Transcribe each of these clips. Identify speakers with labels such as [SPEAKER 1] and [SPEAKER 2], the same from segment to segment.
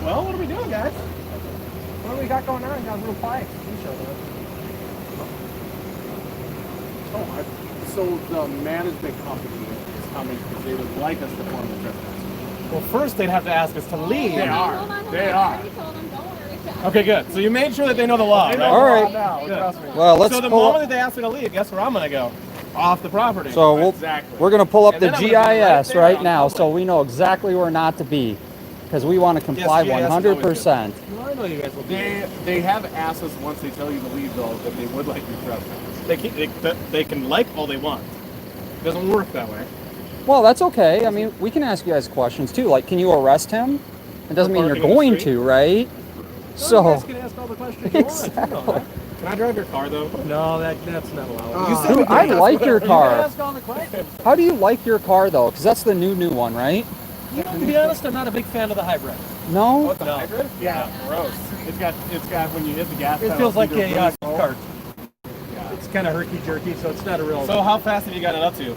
[SPEAKER 1] Well, what are we doing, guys? What do we got going on? You got a little quiet.
[SPEAKER 2] So the management company is coming because they would like us to form the trespass.
[SPEAKER 1] Well, first they'd have to ask us to leave.
[SPEAKER 2] They are.
[SPEAKER 3] Hold on,
[SPEAKER 2] They
[SPEAKER 3] I
[SPEAKER 2] are.
[SPEAKER 3] already told them, don't worry.
[SPEAKER 1] Okay, good. So you made sure that they know the law, right?
[SPEAKER 4] All right.
[SPEAKER 2] Trust me.
[SPEAKER 4] Well, let's
[SPEAKER 1] So the
[SPEAKER 4] pull
[SPEAKER 1] moment
[SPEAKER 4] up.
[SPEAKER 1] that they ask me to leave, guess where I'm going to go? Off the property.
[SPEAKER 4] So
[SPEAKER 2] Exactly.
[SPEAKER 4] we're going to pull up
[SPEAKER 1] And
[SPEAKER 4] the
[SPEAKER 1] then I'm gonna be right
[SPEAKER 4] GIS
[SPEAKER 1] there
[SPEAKER 4] right
[SPEAKER 1] on
[SPEAKER 4] now,
[SPEAKER 1] public.
[SPEAKER 4] so we know exactly where not to be, because we want to comply
[SPEAKER 1] GIS is
[SPEAKER 4] 100%.
[SPEAKER 1] Well, I know you guys will be.
[SPEAKER 2] They have asked us once they tell you to leave though that they would like you trespass.
[SPEAKER 1] They can like all they want. It doesn't work that way.
[SPEAKER 4] Well, that's okay. I mean, we can ask you guys questions too. Like, can you arrest him? It doesn't
[SPEAKER 1] For
[SPEAKER 4] mean you're
[SPEAKER 1] parking in the
[SPEAKER 4] going
[SPEAKER 1] street?
[SPEAKER 4] to, right?
[SPEAKER 1] You
[SPEAKER 4] So,
[SPEAKER 1] guys can ask all the questions you want. You know that.
[SPEAKER 2] Can I drive your car though?
[SPEAKER 1] No, that's not allowed.
[SPEAKER 2] You
[SPEAKER 4] dude, I like your
[SPEAKER 1] You can
[SPEAKER 4] car.
[SPEAKER 1] ask all the questions.
[SPEAKER 4] How do you like your car though? Because that's the new one, right?
[SPEAKER 1] You know, to be honest, I'm not a big fan of the hybrid.
[SPEAKER 4] No?
[SPEAKER 2] It's a hybrid? Yeah. Gross. It's got when you hit the gas
[SPEAKER 1] It
[SPEAKER 2] pedal,
[SPEAKER 1] feels like
[SPEAKER 2] it's either
[SPEAKER 1] a
[SPEAKER 2] really slow-
[SPEAKER 1] cart.
[SPEAKER 2] Yeah.
[SPEAKER 1] It's kind of herky-jerky, so it's not a real...
[SPEAKER 5] So how fast have you gotten up to?
[SPEAKER 1] to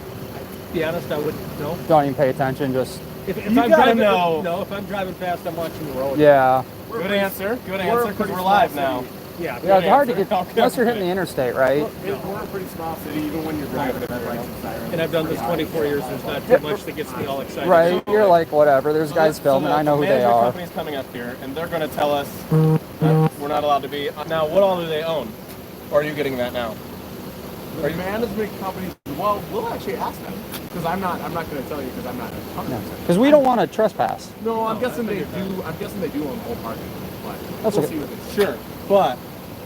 [SPEAKER 1] be honest, I wouldn't know.
[SPEAKER 4] Don't even pay attention. Just
[SPEAKER 1] If
[SPEAKER 5] You
[SPEAKER 1] I'm
[SPEAKER 5] gotta
[SPEAKER 1] driving,
[SPEAKER 5] know.
[SPEAKER 1] No, if I'm driving fast, I'm watching the road.
[SPEAKER 4] yeah.
[SPEAKER 5] Good answer,
[SPEAKER 2] we're a
[SPEAKER 5] because
[SPEAKER 2] pretty
[SPEAKER 5] we're
[SPEAKER 2] small
[SPEAKER 5] live
[SPEAKER 2] city.
[SPEAKER 5] now.
[SPEAKER 1] Yeah.
[SPEAKER 4] Yeah, it's hard to
[SPEAKER 5] answer.
[SPEAKER 4] get, unless you're hitting the interstate, right?
[SPEAKER 2] We're a pretty small city, even when you're driving at lights and sirens.
[SPEAKER 1] And I've done this 24 years. There's not too much that gets me all excited.
[SPEAKER 4] Right. You're like, whatever. There's guys
[SPEAKER 5] So
[SPEAKER 4] filming. I know who they
[SPEAKER 5] management
[SPEAKER 4] are.
[SPEAKER 5] company's coming up here, and they're going to tell us that we're not allowed to be. Now, what all do they own? Or are you getting that now?
[SPEAKER 2] The management companies, well, we'll actually ask them. Because I'm not going to tell you because I'm not 100%.
[SPEAKER 4] Because we don't want to trespass.
[SPEAKER 2] No, I'm guessing they do. I'm guessing they do own whole parking. But
[SPEAKER 4] That's
[SPEAKER 2] we'll
[SPEAKER 4] okay.
[SPEAKER 2] see what they
[SPEAKER 5] Sure, but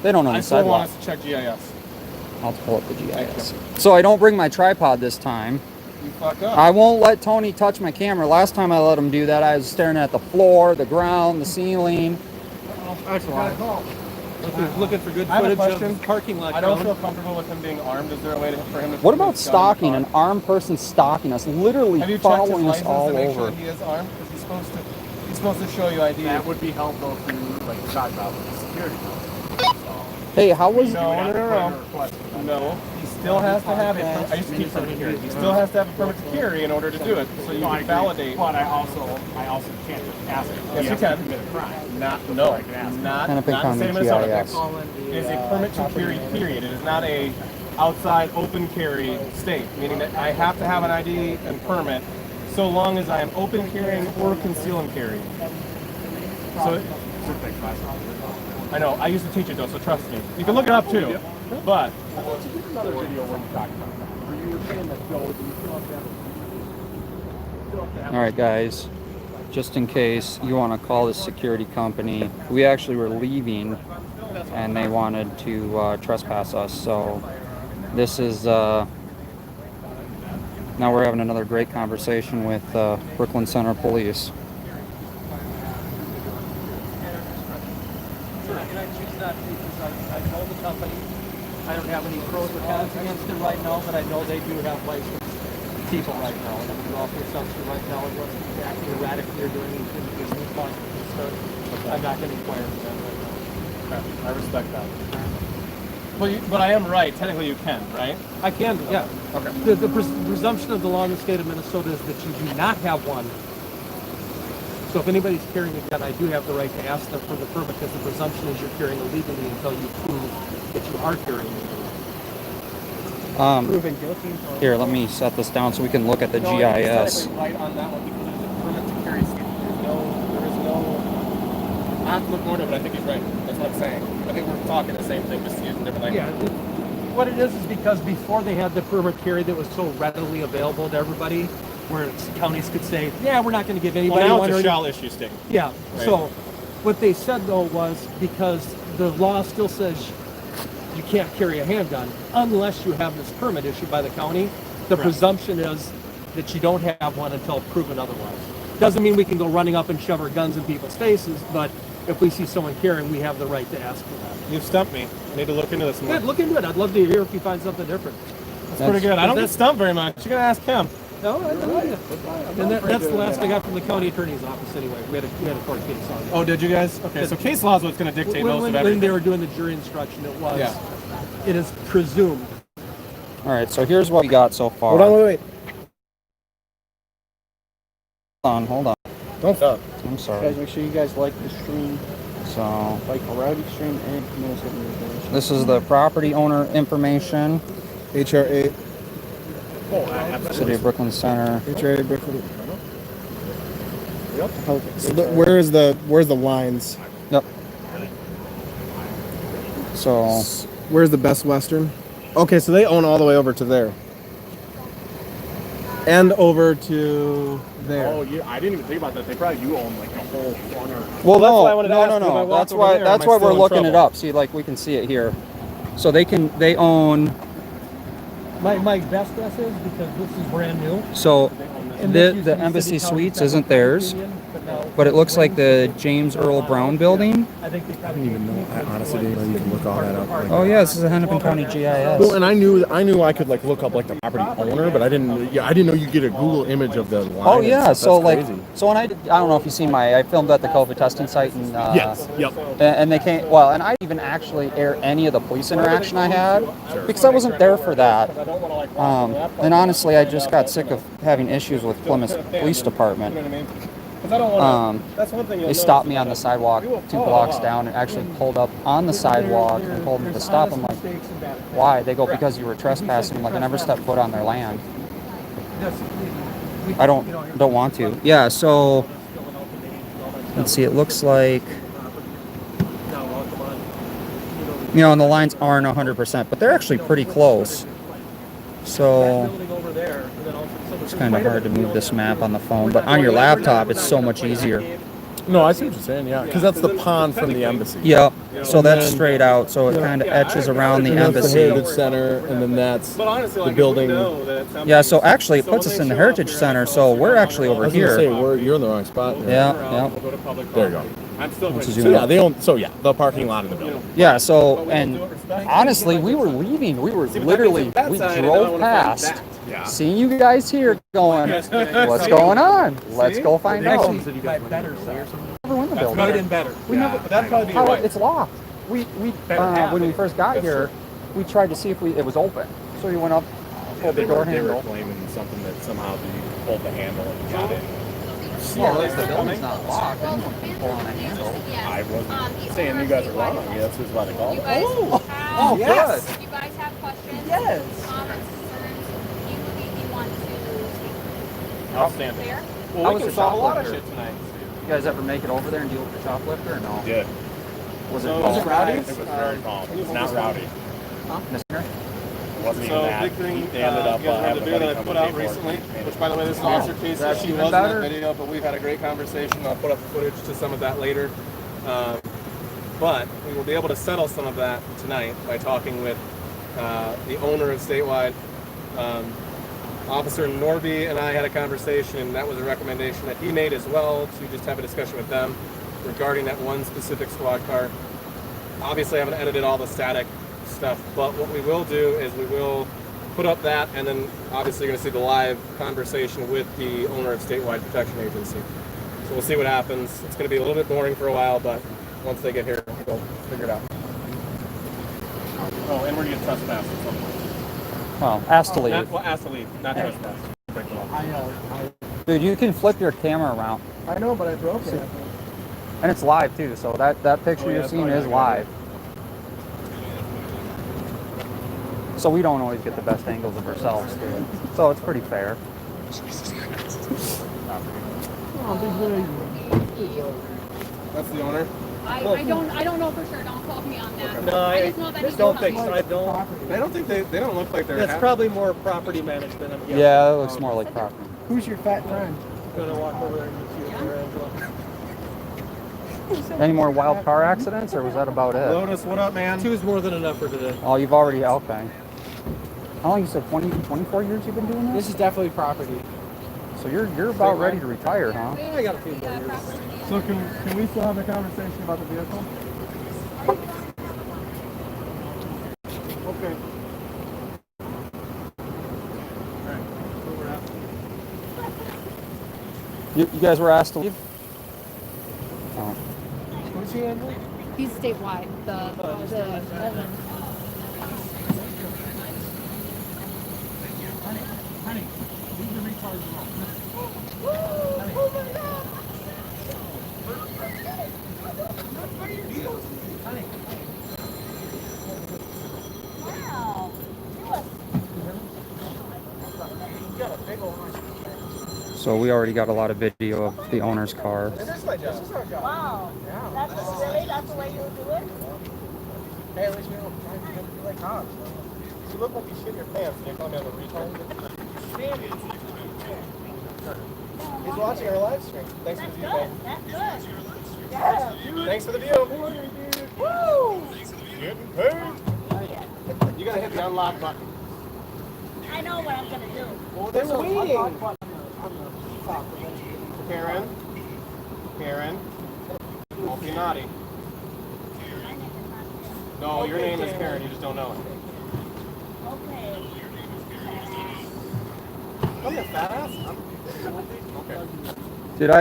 [SPEAKER 4] They don't own
[SPEAKER 5] I
[SPEAKER 4] the
[SPEAKER 5] still want
[SPEAKER 4] sidewalk.
[SPEAKER 5] us to check GIS.
[SPEAKER 4] I'll pull up the GIS. So I don't bring my tripod this time.
[SPEAKER 5] You fuck up.
[SPEAKER 4] I won't let Tony touch my camera. Last time I let him do that, I was staring at the floor, the ground, the ceiling.
[SPEAKER 1] Excellent. Looking for good
[SPEAKER 5] I have a
[SPEAKER 1] footage
[SPEAKER 5] question.
[SPEAKER 1] of parking lot.
[SPEAKER 5] I don't
[SPEAKER 1] count.
[SPEAKER 5] feel comfortable with him being armed. Is there a way for him to...
[SPEAKER 4] What about
[SPEAKER 5] put his gun in the
[SPEAKER 4] stalking?
[SPEAKER 5] car?
[SPEAKER 4] An armed person stalking us, literally
[SPEAKER 5] Have you checked his
[SPEAKER 4] following us
[SPEAKER 5] license
[SPEAKER 4] all
[SPEAKER 5] to make sure
[SPEAKER 4] over.
[SPEAKER 5] that he is armed? Because he's supposed to show you ID.
[SPEAKER 2] That would be helpful through, like you talked about, with the security.
[SPEAKER 4] Hey, how was?
[SPEAKER 5] No, he still has to have a permit. I used to keep permit carry. He still has to have a permit to carry in order to do it. So you can validate.
[SPEAKER 2] But I also can't just ask him.
[SPEAKER 5] Yes, you can.
[SPEAKER 2] Commit a crime.
[SPEAKER 5] Not
[SPEAKER 4] Kind of
[SPEAKER 5] the same as other
[SPEAKER 4] GIS.
[SPEAKER 5] things. It is a permit to carry, period. It is not a outside open carry state, meaning that I have to have an ID and permit so long as I am open carrying or conceal and carry. So I know, I used to teach it though, so trust me. You can look it up too. But
[SPEAKER 2] another video where you talk about that. Where you were saying that Joe, you still have to
[SPEAKER 4] All right, guys. Just in case you want to call the security company, we actually were leaving, and they wanted to trespass us. So this is now we're having another great conversation with Brooklyn Center Police.
[SPEAKER 1] And I choose not to because I know the company. I don't have any pros or cons against it right now, but I know they do have licensed people right now. And I'm going to go off their assumption right now and what's acting erratically or doing anything that gives me cause for concern. I'm not going to inquire into that right now.
[SPEAKER 5] I respect that. But I am right. Technically, you can, right?
[SPEAKER 1] I can, yeah.
[SPEAKER 5] Okay.
[SPEAKER 1] The presumption of the law in the state of Minnesota is that you do not have one. So if anybody's carrying a gun, I do have the right to ask them for the permit because the presumption is you're carrying illegally until you prove that you are carrying illegally. Proven guilty.
[SPEAKER 4] Here, let me set this down so we can look at the
[SPEAKER 5] No,
[SPEAKER 4] GIS.
[SPEAKER 5] you're technically right on that one because there's a permit to carry state. There is no. I have to look more into it, but I think he's right. That's what I'm saying. I think we're talking the same thing, just using different language.
[SPEAKER 1] Yeah. What it is because before they had the permit carry that was so readily available to everybody, where counties could say, yeah, we're not going to give anybody
[SPEAKER 5] Well, now
[SPEAKER 1] one.
[SPEAKER 5] it's a
[SPEAKER 1] or
[SPEAKER 5] shall issue state.
[SPEAKER 1] Yeah.
[SPEAKER 5] Right.
[SPEAKER 1] So what they said though was because the law still says you can't carry a handgun unless you have this permit issued by the county. The
[SPEAKER 5] Correct.
[SPEAKER 1] presumption is that you don't have one until proven otherwise. Doesn't mean we can go running up and shove our guns in people's faces, but if we see someone carrying, we have the right to ask for that.
[SPEAKER 5] You've stumped me. I need to look into this more.
[SPEAKER 1] Good, look into it. I'd love to hear if you find something different.
[SPEAKER 5] That's pretty good. I don't get
[SPEAKER 1] that's-
[SPEAKER 5] stumped very much. You're gonna ask him.
[SPEAKER 1] No, I don't know. And that's the last I got from the county attorney's office anyway. We had a court case on it.
[SPEAKER 5] Oh, did you guys? Okay, so case law is what's going to dictate most of
[SPEAKER 1] When
[SPEAKER 5] everything.
[SPEAKER 1] they were doing the jury instruction, it was,
[SPEAKER 5] Yeah.
[SPEAKER 1] it is presumed.
[SPEAKER 4] All right, so here's what we got so far.
[SPEAKER 5] Hold on, wait.
[SPEAKER 4] Hold on.
[SPEAKER 2] Don't stop.
[SPEAKER 4] I'm
[SPEAKER 3] Guys,
[SPEAKER 4] sorry.
[SPEAKER 3] make sure you guys like the stream,
[SPEAKER 4] So
[SPEAKER 3] like a rowdy stream, and
[SPEAKER 4] this is the property owner information.
[SPEAKER 2] HR8.
[SPEAKER 4] City of Brooklyn Center.
[SPEAKER 2] HR8 Brooklyn.
[SPEAKER 3] Okay.
[SPEAKER 2] So where's the lines?
[SPEAKER 4] Yep. So
[SPEAKER 2] Where's the Best Western? Okay, so they own all the way over to there. And over to there.
[SPEAKER 5] Oh, yeah, I didn't even think about that. They probably do own like a whole corner.
[SPEAKER 4] well,
[SPEAKER 5] that's
[SPEAKER 4] no,
[SPEAKER 5] why I wanted to
[SPEAKER 4] no,
[SPEAKER 5] ask
[SPEAKER 4] no,
[SPEAKER 5] if I
[SPEAKER 4] no.
[SPEAKER 5] walk
[SPEAKER 4] That's
[SPEAKER 5] over
[SPEAKER 4] why.
[SPEAKER 5] there,
[SPEAKER 4] That's
[SPEAKER 5] am I
[SPEAKER 4] why
[SPEAKER 5] still
[SPEAKER 4] we're
[SPEAKER 5] in
[SPEAKER 4] looking it
[SPEAKER 5] trouble?
[SPEAKER 4] up. See, like we can see it here. So they own.
[SPEAKER 1] My best guess is because this is brand new.
[SPEAKER 4] So
[SPEAKER 1] and this used to
[SPEAKER 4] the
[SPEAKER 1] be
[SPEAKER 4] Embassy
[SPEAKER 1] City County
[SPEAKER 4] Suites
[SPEAKER 1] Federal
[SPEAKER 4] isn't
[SPEAKER 1] Credit
[SPEAKER 4] theirs,
[SPEAKER 1] Union, now
[SPEAKER 4] but it looks like
[SPEAKER 1] brand
[SPEAKER 4] the James Earl Brown building.
[SPEAKER 1] I think they
[SPEAKER 2] I didn't even know. I honestly didn't know you can look all that up. Like,
[SPEAKER 4] Oh yeah, this is a Hennepin County
[SPEAKER 2] well,
[SPEAKER 4] GIS.
[SPEAKER 2] and I knew I could like look up like the property owner, but I didn't know you get a Google image of the line.
[SPEAKER 4] Oh
[SPEAKER 2] and
[SPEAKER 4] yeah,
[SPEAKER 2] stuff.
[SPEAKER 4] so
[SPEAKER 2] That's
[SPEAKER 4] like,
[SPEAKER 2] crazy.
[SPEAKER 4] so when I don't know if you've seen I filmed at the COVID testing site and
[SPEAKER 2] Yes. Yep.
[SPEAKER 4] and they came and I didn't even actually air any of the police interaction I had because I wasn't there for that. And honestly, I just got sick of having issues with Plymouth Police Department.
[SPEAKER 5] You know what I mean? 'Cause I don't want to. That's one thing.
[SPEAKER 4] They stopped me on the sidewalk 2 blocks down and actually pulled up on the sidewalk and told me to stop. I'm like, why? They go, because you were trespassing. I'm like, I never stepped foot on their land. I don't want to. Yeah, so let's see, it looks like, and the lines aren't 100%, but they're actually pretty close. So it's kind of hard to move this map on the phone, but on your laptop, it's so much easier.
[SPEAKER 2] No, I see what you're saying. Yeah, because that's the pond from the embassy.
[SPEAKER 4] Yep. So that's straight out, so it kind of etches around the
[SPEAKER 2] And that's the
[SPEAKER 4] embassy.
[SPEAKER 2] Heritage Center, and then that's
[SPEAKER 5] But honestly,
[SPEAKER 2] the
[SPEAKER 5] like,
[SPEAKER 2] building.
[SPEAKER 4] Yeah, so actually it puts us in the Heritage Center, so we're actually
[SPEAKER 2] I
[SPEAKER 4] over
[SPEAKER 2] was gonna say
[SPEAKER 4] here.
[SPEAKER 2] you're in the wrong spot.
[SPEAKER 4] Yeah,
[SPEAKER 5] We'll go to public
[SPEAKER 2] There you go.
[SPEAKER 5] I'm still going
[SPEAKER 4] is
[SPEAKER 5] to
[SPEAKER 2] So yeah, they own. So yeah, the parking lot in the building.
[SPEAKER 4] yeah. So and honestly, we were leaving. We were literally we drove past, seeing you guys here, going, "What's going on? Let's go find out." Never win the building.
[SPEAKER 5] Made in better.
[SPEAKER 4] We never.
[SPEAKER 5] That'd probably be
[SPEAKER 4] How,
[SPEAKER 5] right.
[SPEAKER 4] it's locked. We when we first got here, we tried to see if it was open. So we went up, pulled the door
[SPEAKER 5] They were
[SPEAKER 4] handle.
[SPEAKER 5] claiming something that somehow you pulled the handle and got it.
[SPEAKER 4] Well, at least the building's not locked. Anyone can pull on a handle.
[SPEAKER 5] I wasn't saying you guys are wrong. I mean, that's just what I call it.
[SPEAKER 4] Oh,
[SPEAKER 6] yes.
[SPEAKER 4] good.
[SPEAKER 6] If you guys have questions,
[SPEAKER 3] Yes.
[SPEAKER 6] comments, concerns, you maybe want to
[SPEAKER 5] Outstanding.
[SPEAKER 6] there.
[SPEAKER 5] Well,
[SPEAKER 4] How
[SPEAKER 5] we
[SPEAKER 4] was
[SPEAKER 5] can
[SPEAKER 4] the
[SPEAKER 5] solve a lot of
[SPEAKER 4] shoplifter?
[SPEAKER 5] shit tonight.
[SPEAKER 4] You guys ever make it over there and deal with the shoplifter or no?
[SPEAKER 5] Did.
[SPEAKER 4] Was it
[SPEAKER 5] So,
[SPEAKER 4] calm?
[SPEAKER 3] rowdy?
[SPEAKER 5] It was very calm. It was not rowdy.
[SPEAKER 4] Mister?
[SPEAKER 5] It wasn't even
[SPEAKER 7] So
[SPEAKER 5] that.
[SPEAKER 7] big thing
[SPEAKER 5] They ended up
[SPEAKER 7] you guys
[SPEAKER 5] having
[SPEAKER 7] wanted to do
[SPEAKER 5] a
[SPEAKER 7] that I
[SPEAKER 5] buddy
[SPEAKER 7] put
[SPEAKER 5] come
[SPEAKER 7] out
[SPEAKER 5] and pay for it.
[SPEAKER 7] recently, which by the way, this is Officer Casey.
[SPEAKER 4] That's
[SPEAKER 7] She
[SPEAKER 4] even
[SPEAKER 7] wasn't in
[SPEAKER 4] better.
[SPEAKER 7] that video, but we've had a great conversation. I'll put up the footage to some of that later. But we will be able to settle some of that tonight by talking with the owner of Statewide. Officer Norby and I had a conversation, and that was a recommendation that he made as well, to just have a discussion with them regarding that one specific squad car. Obviously, I haven't edited all the static stuff, but what we will do is we will put up that, and then obviously you're going to see the live conversation with the owner of Statewide Protection Agency. So we'll see what happens. It's going to be a little bit boring for a while, but once they get here, we'll figure it out. Oh, and we're going to get trespassed at some point.
[SPEAKER 4] Well, asked to leave.
[SPEAKER 5] Ask to leave, not trespass. Break the law.
[SPEAKER 4] Dude, you can flip your camera around.
[SPEAKER 3] I know, but I broke it.
[SPEAKER 4] And it's live too, so that picture
[SPEAKER 5] yeah,
[SPEAKER 4] you're
[SPEAKER 5] that's
[SPEAKER 4] seeing
[SPEAKER 5] probably
[SPEAKER 4] is
[SPEAKER 5] not good.
[SPEAKER 4] live. So we don't always get the best angles of ourselves too. So it's pretty fair.
[SPEAKER 7] That's the owner.
[SPEAKER 6] I don't know for sure. Don't quote me on that.
[SPEAKER 1] No,
[SPEAKER 6] I just know that he's
[SPEAKER 1] don't
[SPEAKER 6] going
[SPEAKER 1] think
[SPEAKER 6] up.
[SPEAKER 1] so. I don't.
[SPEAKER 7] I don't think they don't look like they're.
[SPEAKER 1] That's probably more property management. I'm guessing.
[SPEAKER 4] Yeah, it looks more like property.
[SPEAKER 3] Who's your fat friend?
[SPEAKER 1] Gonna walk over there and see if they're Angela.
[SPEAKER 4] Any more wild car accidents, or was that about it?
[SPEAKER 7] Lotus, what up, man?
[SPEAKER 1] Two's more than enough for today.
[SPEAKER 4] Oh, you've already, okay. How long you said, 24 years you've been doing
[SPEAKER 3] This
[SPEAKER 4] this?
[SPEAKER 3] is definitely property.
[SPEAKER 4] So you're about ready to retire, huh?
[SPEAKER 1] Yeah, I got a few more years.
[SPEAKER 7] So can we still have a conversation about the vehicle? Okay.
[SPEAKER 4] You guys were asked to leave? Oh.
[SPEAKER 1] Who's he, Angela?
[SPEAKER 6] He's statewide. The
[SPEAKER 4] So we already got a lot of video of the owner's car.
[SPEAKER 8] Wow. That's really, that's the way you do it?
[SPEAKER 3] Hey, at least we don't try to be like cops.
[SPEAKER 5] You look like you shit your pants and you're calling me on the retard. He's watching our live stream. Thanks for the view, man.
[SPEAKER 8] That's good. Yeah.
[SPEAKER 5] Thanks for the view.
[SPEAKER 8] Woo!
[SPEAKER 5] Getting paid. You gotta hit the unlock button.
[SPEAKER 8] I know what I'm gonna do.
[SPEAKER 5] Well, they're waiting. Karen. Karen. Don't be naughty. No, your name is Karen. You just don't know it.
[SPEAKER 8] Okay.
[SPEAKER 5] Come here, fat ass. Okay.
[SPEAKER 4] Dude,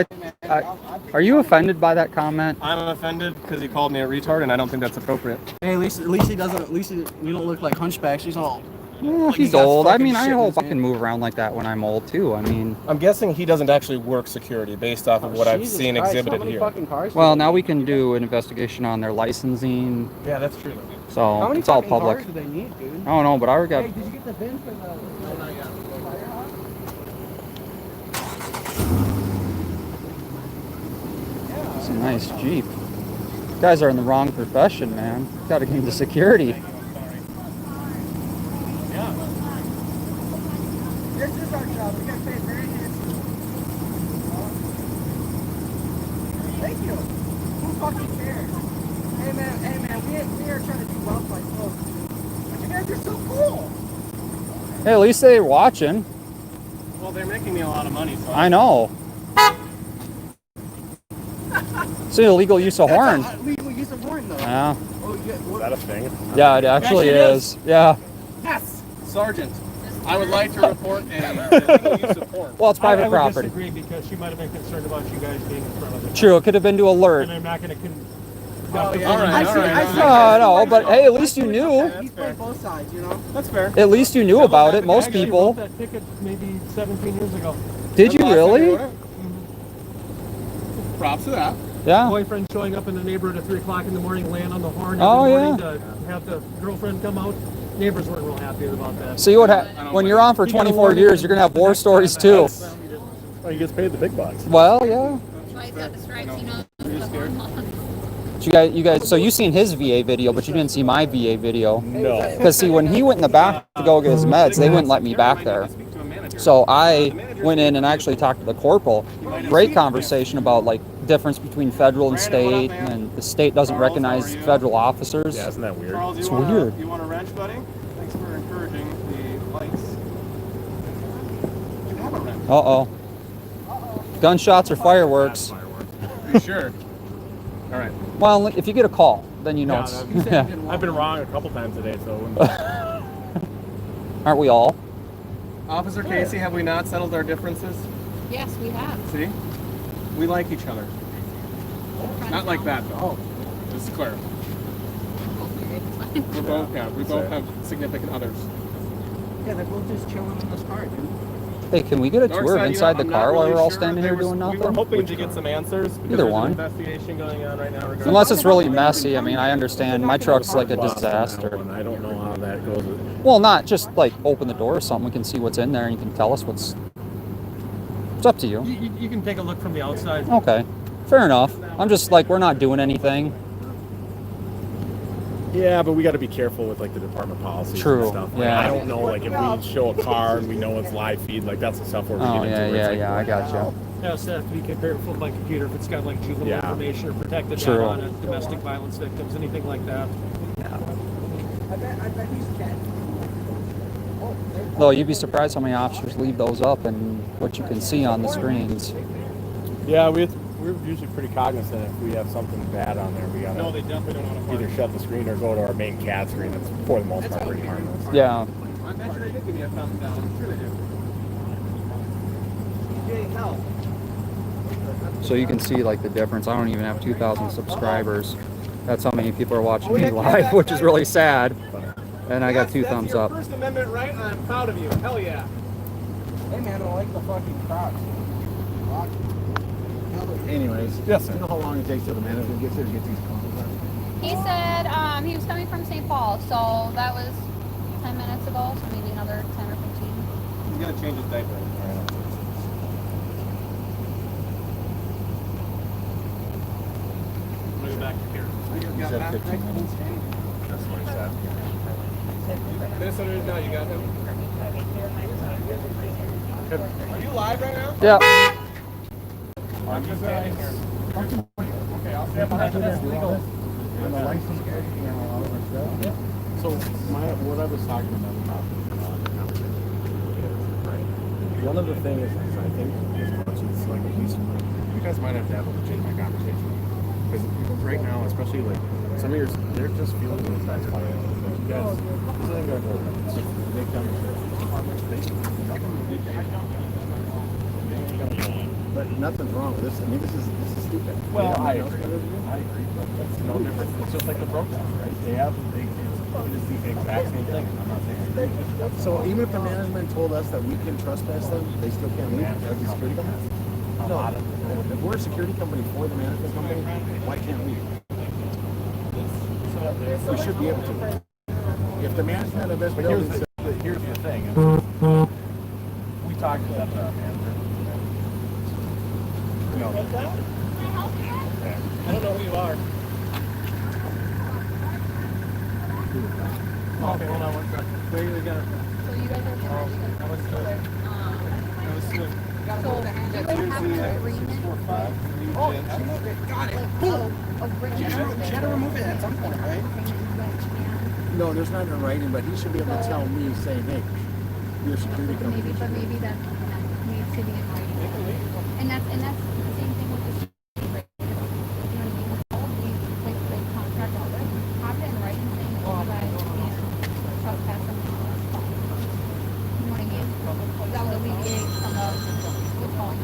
[SPEAKER 4] are you offended by that comment?
[SPEAKER 5] I'm offended because he called me a retard, and I don't think that's appropriate.
[SPEAKER 3] Hey, at least he doesn't. At least we don't look like hunchbacks. He's all.
[SPEAKER 4] Well, he's old. I mean, I hope I can move around like that when I'm old too. I mean,
[SPEAKER 5] I'm guessing he doesn't actually work security based off of what I've seen exhibited here.
[SPEAKER 4] well, now we can do an investigation on their licensing.
[SPEAKER 5] Yeah, that's true.
[SPEAKER 4] So it's all public.
[SPEAKER 3] Cars do they need, dude?
[SPEAKER 4] I don't know, but I already got.
[SPEAKER 3] Hey, did you get the VIN for the?
[SPEAKER 4] It's a nice Jeep. You guys are in the wrong profession, man. Got to get into security.
[SPEAKER 3] This is our job. We gotta pay very handsome. Thank you. Who fucking cares? Hey man, we are trying to do well by folks. But you guys are so cool.
[SPEAKER 4] Hey, at least they're watching.
[SPEAKER 5] Well, they're making me a lot of money, so
[SPEAKER 4] I know. It's an illegal use of horn.
[SPEAKER 3] We use a horn though.
[SPEAKER 4] Yeah.
[SPEAKER 3] Oh, yeah.
[SPEAKER 5] Is that a thing?
[SPEAKER 4] Yeah, it actually
[SPEAKER 5] Actually, it
[SPEAKER 4] is. Yeah.
[SPEAKER 5] Yes, Sergeant. I would like to report an illegal use of porn.
[SPEAKER 4] Well, it's private
[SPEAKER 1] I would
[SPEAKER 4] property.
[SPEAKER 1] disagree because she might have been concerned about you guys being in front of the
[SPEAKER 4] True, it could have been to alert.
[SPEAKER 1] And I'm not going to.
[SPEAKER 5] All right.
[SPEAKER 4] No, but hey, at least you knew.
[SPEAKER 3] He's played both sides, you know.
[SPEAKER 5] That's fair.
[SPEAKER 4] At least you knew about it. Most
[SPEAKER 1] Actually
[SPEAKER 4] people.
[SPEAKER 1] wrote that ticket maybe 17 years ago.
[SPEAKER 4] Did you really?
[SPEAKER 5] Props to that.
[SPEAKER 4] Yeah.
[SPEAKER 1] Boyfriend showing up in the neighborhood at 3 o'clock in the morning, laying on the horn
[SPEAKER 4] Oh,
[SPEAKER 1] every morning to have the girlfriend come out. Neighbors weren't real happy about that.
[SPEAKER 4] See what when you're on for 24 years, you're gonna have war stories too.
[SPEAKER 5] Oh, he gets paid the big bucks.
[SPEAKER 4] Well, yeah.
[SPEAKER 6] So he's got the stripes, you know.
[SPEAKER 4] But you guys. So you seen his VA video, but you didn't see my VA video.
[SPEAKER 5] No.
[SPEAKER 4] Because see, when he went in the back to go get his meds, they wouldn't let me back there. So I went in and actually talked to the corporal. Great conversation about like difference between federal and state, and the state doesn't recognize federal officers.
[SPEAKER 5] Yeah, isn't that weird?
[SPEAKER 4] It's weird.
[SPEAKER 5] You want a wrench, buddy? Thanks for encouraging the lights. You have a wrench.
[SPEAKER 4] Uh-oh. Gunshots or fireworks.
[SPEAKER 5] You sure? All right.
[SPEAKER 4] Well, if you get a call, then you know it's. Yeah.
[SPEAKER 5] I've been wrong a couple times today, so.
[SPEAKER 4] Aren't we all?
[SPEAKER 5] Officer Casey, have we not settled our differences?
[SPEAKER 6] Yes, we have.
[SPEAKER 5] See? We like each other. Not like that, though. Just to clarify. We both have significant others.
[SPEAKER 3] Yeah, they're both just chilling in this car, dude.
[SPEAKER 4] Hey, can we get a tour of inside the car while we're all standing here doing
[SPEAKER 5] We
[SPEAKER 4] nothing?
[SPEAKER 5] were hoping to get some answers. Because
[SPEAKER 4] Either
[SPEAKER 5] there's
[SPEAKER 4] one.
[SPEAKER 5] An investigation going on right now. regarding-
[SPEAKER 4] Unless it's really messy. I mean, I understand. My truck's like a disaster.
[SPEAKER 5] I don't know how that goes.
[SPEAKER 4] Well, not just like open the door or something. We can see what's in there and you can tell us what's. It's up to you.
[SPEAKER 1] You can take a look from the outside.
[SPEAKER 4] Okay. Fair enough. I'm just like, we're not doing anything.
[SPEAKER 9] Yeah, but we got to be careful with like the department policies
[SPEAKER 4] True,
[SPEAKER 9] and stuff. Like,
[SPEAKER 4] yeah.
[SPEAKER 9] I don't know, like if we show a car and we know it's live feed, like that's the stuff where we
[SPEAKER 4] Oh,
[SPEAKER 9] get
[SPEAKER 4] yeah,
[SPEAKER 9] into. Where it's
[SPEAKER 4] yeah,
[SPEAKER 9] like,
[SPEAKER 4] yeah, I got you.
[SPEAKER 1] Yeah, so that have to be careful with my computer if it's got like juvenile
[SPEAKER 9] Yeah.
[SPEAKER 1] information or protected
[SPEAKER 4] True.
[SPEAKER 1] data on it, domestic violence victims, anything like that.
[SPEAKER 3] I bet he's dead.
[SPEAKER 4] Though you'd be surprised how many officers leave those up and what you can see on the screens.
[SPEAKER 9] Yeah, we're usually pretty cognizant if we have something bad on there. We
[SPEAKER 5] No,
[SPEAKER 9] gotta
[SPEAKER 5] they definitely don't want to
[SPEAKER 9] either shut the screen or go to our main CAD screen. That's for the most part pretty harmless.
[SPEAKER 4] Yeah.
[SPEAKER 5] I bet you they did give me a thumbs down. I'm sure they do.
[SPEAKER 4] So you can see like the difference. I don't even have 2,000 subscribers. That's how many people are watching me live, which is really sad. And I got two
[SPEAKER 5] That's
[SPEAKER 4] thumbs
[SPEAKER 5] your
[SPEAKER 4] up.
[SPEAKER 5] First Amendment right, and I'm proud of you. Hell yeah.
[SPEAKER 3] Hey man, I like the fucking Crocs.
[SPEAKER 2] Anyways,
[SPEAKER 9] Yes, sir.
[SPEAKER 2] you know how long it takes till the management gets here to get these calls done?
[SPEAKER 6] He said he was coming from St. Paul, so that was 10 minutes ago, so maybe another 10 or 15.
[SPEAKER 5] He's gonna change his diaper.
[SPEAKER 7] Move back here.
[SPEAKER 2] You said 15 minutes.
[SPEAKER 9] That's what he said.
[SPEAKER 5] Minnesota is now. You got him. Are you live right now?
[SPEAKER 4] Yeah.
[SPEAKER 5] I'm just saying here. Okay, I'll stand behind you. That's legal.
[SPEAKER 2] And the license guy, you know, all of our stuff.
[SPEAKER 9] So what I was talking about the conversation is, right, one of the things is I think as much as like at least you guys might have to have a legitimate conversation because right now, especially like some of yours, they're just feeling things that's fine. Like you guys, this isn't gonna go. It's just a big conversation.
[SPEAKER 2] But nothing's wrong with this. I mean, this is stupid.
[SPEAKER 9] Well, I agree. But it's no different. It's just like the protest, right? They it's the exact same thing. I'm not saying.
[SPEAKER 2] So even if the management told us that we can trespass them, they still can't leave as a security company? No. If we're a security company for the management company, why can't we? We should be able to. If the management of this building says,
[SPEAKER 9] Here's the thing. We talked to that manager. No.
[SPEAKER 5] I don't know who you are. Okay, hold on one second. Where are you gonna?
[SPEAKER 6] So you guys are
[SPEAKER 5] That was good. That was good.
[SPEAKER 6] So you guys have an agreement?
[SPEAKER 3] Oh, got it. Boom. She had to remove it at some point, right?
[SPEAKER 2] no, there's not in writing, but he should be able to tell me, saying, hey, you're a security company.
[SPEAKER 6] Maybe that needs to be in writing. And that's the same thing with the security, right? You know what I mean? All of these like contract all this, have it in writing saying that you guys can trespass them. You know what I mean? That would alleviate some of what's going on.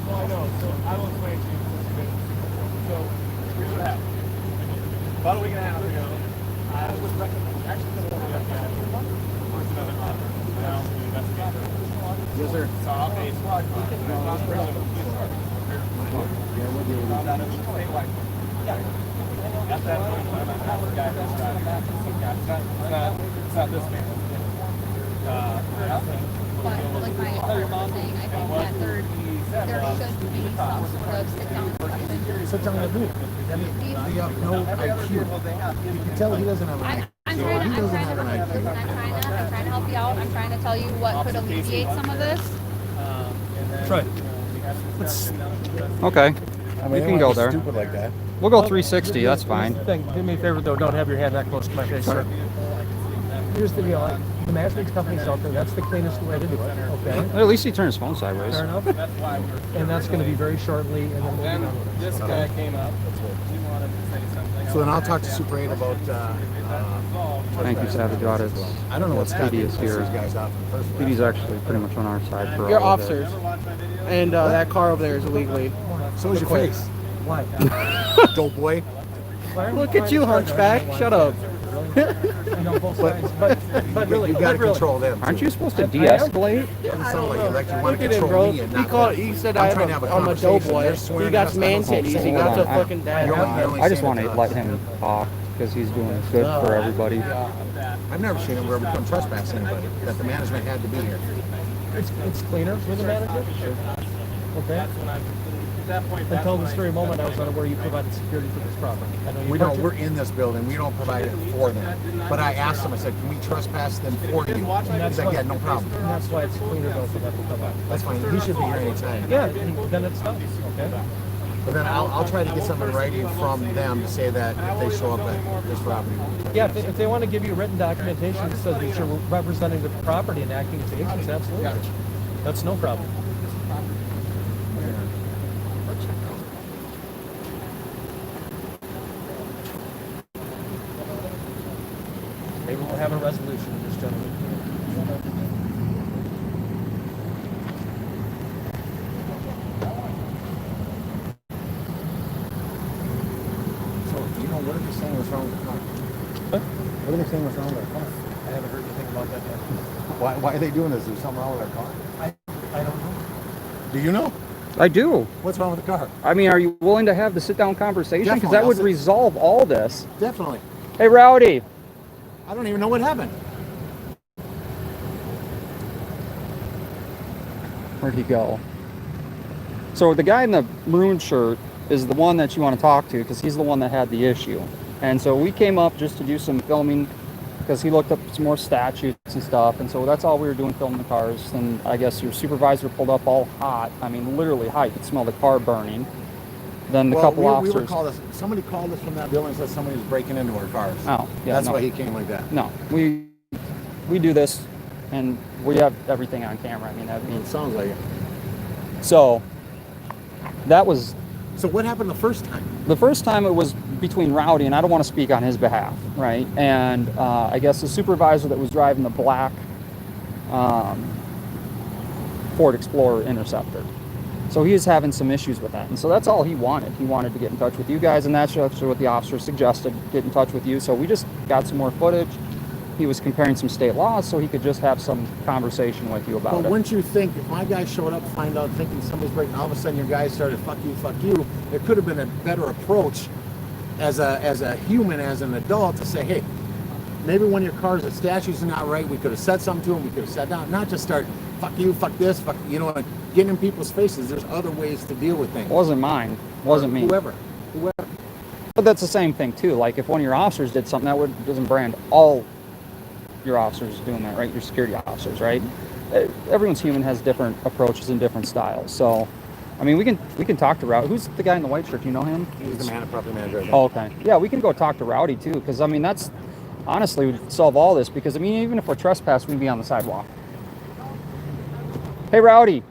[SPEAKER 5] Well, I know. So I will explain to you. So here's what happened. About a week and a half ago, I was actually going to look at another offer. Now, the investigator.
[SPEAKER 2] Yes, sir.
[SPEAKER 5] Saw a squad car. Found out it was a statewide. At that point, I'm not the guy that's driving. It's not this man.
[SPEAKER 6] But like my partner was saying, I think that there should be some sort of sit down discussion.
[SPEAKER 2] Sit down and do it. We have no IQ. You can tell he doesn't have an IQ.
[SPEAKER 6] I'm trying to help you out. I'm trying to tell you what could alleviate some of this.
[SPEAKER 1] Right.
[SPEAKER 4] Okay.
[SPEAKER 9] I mean,
[SPEAKER 4] You can go there.
[SPEAKER 9] Stupid like that.
[SPEAKER 4] We'll go 360. That's fine.
[SPEAKER 1] Do me a favor though, don't have your hand that close to my face, sir. Here's the deal, the management company's out there, that's the cleanest way to do it, okay?
[SPEAKER 4] At least he turned his phone sideways.
[SPEAKER 1] Fair enough? And that's gonna be very shortly, and then we'll be
[SPEAKER 5] Then
[SPEAKER 1] done with
[SPEAKER 5] this guy came up. He wanted to say something.
[SPEAKER 2] So then I'll talk to Super 8 about,
[SPEAKER 4] Thank you, Savage Audits.
[SPEAKER 2] I don't know what Scott
[SPEAKER 4] PD is
[SPEAKER 2] puts
[SPEAKER 4] here.
[SPEAKER 2] these guys out in the first place.
[SPEAKER 4] PD's actually pretty much on our side for
[SPEAKER 3] You're
[SPEAKER 4] all of
[SPEAKER 3] officers.
[SPEAKER 4] it.
[SPEAKER 3] And that car over there is illegally.
[SPEAKER 2] So is your face.
[SPEAKER 1] Why?
[SPEAKER 2] Dope boy.
[SPEAKER 3] Look at you, hunchback. Shut up.
[SPEAKER 1] I know both sides, but really,
[SPEAKER 2] You gotta
[SPEAKER 1] really.
[SPEAKER 2] control them.
[SPEAKER 4] Aren't
[SPEAKER 2] too.
[SPEAKER 4] you supposed to de-escalate?
[SPEAKER 2] It doesn't sound like you want
[SPEAKER 3] Look
[SPEAKER 2] to
[SPEAKER 3] at him,
[SPEAKER 2] control
[SPEAKER 3] bro.
[SPEAKER 2] me and
[SPEAKER 3] He
[SPEAKER 2] not
[SPEAKER 3] called.
[SPEAKER 2] them.
[SPEAKER 3] He said
[SPEAKER 2] I'm trying to have a
[SPEAKER 3] I'm a
[SPEAKER 2] conversation.
[SPEAKER 3] doughboy.
[SPEAKER 2] They're swearing
[SPEAKER 3] He got
[SPEAKER 2] at us.
[SPEAKER 3] man
[SPEAKER 2] I don't
[SPEAKER 3] titties. He
[SPEAKER 2] know.
[SPEAKER 3] got
[SPEAKER 4] Hold
[SPEAKER 3] to
[SPEAKER 4] on.
[SPEAKER 3] fucking dad.
[SPEAKER 2] You're only
[SPEAKER 4] I just
[SPEAKER 2] saying
[SPEAKER 4] want
[SPEAKER 2] it
[SPEAKER 4] to
[SPEAKER 2] to
[SPEAKER 4] let
[SPEAKER 2] us.
[SPEAKER 4] him talk because he's doing good for everybody.
[SPEAKER 2] I've never seen him where we come trespass anybody. That the management had to be here.
[SPEAKER 1] It's cleaner with the manager. Okay. Until this very moment, I was unaware you provided security for this property. I know you
[SPEAKER 2] We don't.
[SPEAKER 1] purchased-
[SPEAKER 2] We're in this building. We don't provide it for them. But I asked him. I said, "Can we trespass them for you?" He's like, "Yeah, no problem."
[SPEAKER 1] And that's why it's cleaner though for that to come out.
[SPEAKER 2] That's fine. He should be here anytime.
[SPEAKER 1] Yeah, then it's done. Okay.
[SPEAKER 2] But then I'll try to get something in writing from them to say that if they show up at this property.
[SPEAKER 1] Yeah, if they want to give you written documentation that says that you're representing the property and acting as agents, absolutely. That's no problem. Maybe we'll have a resolution in this gentleman.
[SPEAKER 2] So, what are they saying was wrong with the car? What are they saying was wrong with our car?
[SPEAKER 1] I haven't heard anything about that yet.
[SPEAKER 2] Why are they doing this? Is there something wrong with our car?
[SPEAKER 1] I don't know.
[SPEAKER 2] Do you know?
[SPEAKER 4] I do.
[SPEAKER 2] What's wrong with the car?
[SPEAKER 4] I mean, are you willing to have the sit-down conversation? Because that would resolve all this.
[SPEAKER 2] Definitely.
[SPEAKER 4] Hey, Rowdy.
[SPEAKER 2] I don't even know what happened.
[SPEAKER 4] Where'd he go? So the guy in the maroon shirt is the one that you want to talk to because he's the one that had the issue. And so we came up just to do some filming because he looked up some more statutes and stuff. And so that's all we were doing, filming the cars. And I guess your supervisor pulled up all hot. I mean, literally hot. You could smell the car burning. Then the couple officers.
[SPEAKER 2] We were called us, somebody called us from that building and said somebody was breaking into our cars.
[SPEAKER 4] Oh, yeah.
[SPEAKER 2] That's why he came like that.
[SPEAKER 4] No, we do this and we have everything on camera. I mean,
[SPEAKER 2] It sounds like it.
[SPEAKER 4] So that was.
[SPEAKER 2] So what happened the first time?
[SPEAKER 4] The first time it was between Rowdy, and I don't want to speak on his behalf, right? And I guess the supervisor that was driving the black Ford Explorer Interceptor. So he was having some issues with that. And so that's all he wanted. He wanted to get in touch with you guys, and that's actually what the officer suggested, get in touch with you. So we just got some more footage. He was comparing some state laws so he could just have some conversation with you about it.
[SPEAKER 2] But wouldn't you think if my guy showed up, find out thinking somebody's breaking, all of a sudden your guy started fuck you, it could have been a better approach as a human, as an adult, to say, hey, maybe when your car's the statutes are not right, we could have said something to him, we could have sat down, not just start fuck you, fuck this, fuck, you know, getting in people's faces. There's other ways to deal with things.
[SPEAKER 4] Wasn't mine, wasn't me.
[SPEAKER 2] Whoever.
[SPEAKER 4] But that's the same thing too. Like if one of your officers did something, that doesn't brand all your officers doing that, right? Your security officers, right? Everyone's human, has different approaches and different styles. So, I mean, we can talk to Rowdy. Who's the guy in the white shirt? Do you know him?
[SPEAKER 2] He's the property manager.
[SPEAKER 4] Oh, okay. Yeah, we can go talk to Rowdy too, because I mean, that's honestly would solve all this. Because I mean, even if we're trespassed, we'd be on the sidewalk. Hey, Rowdy.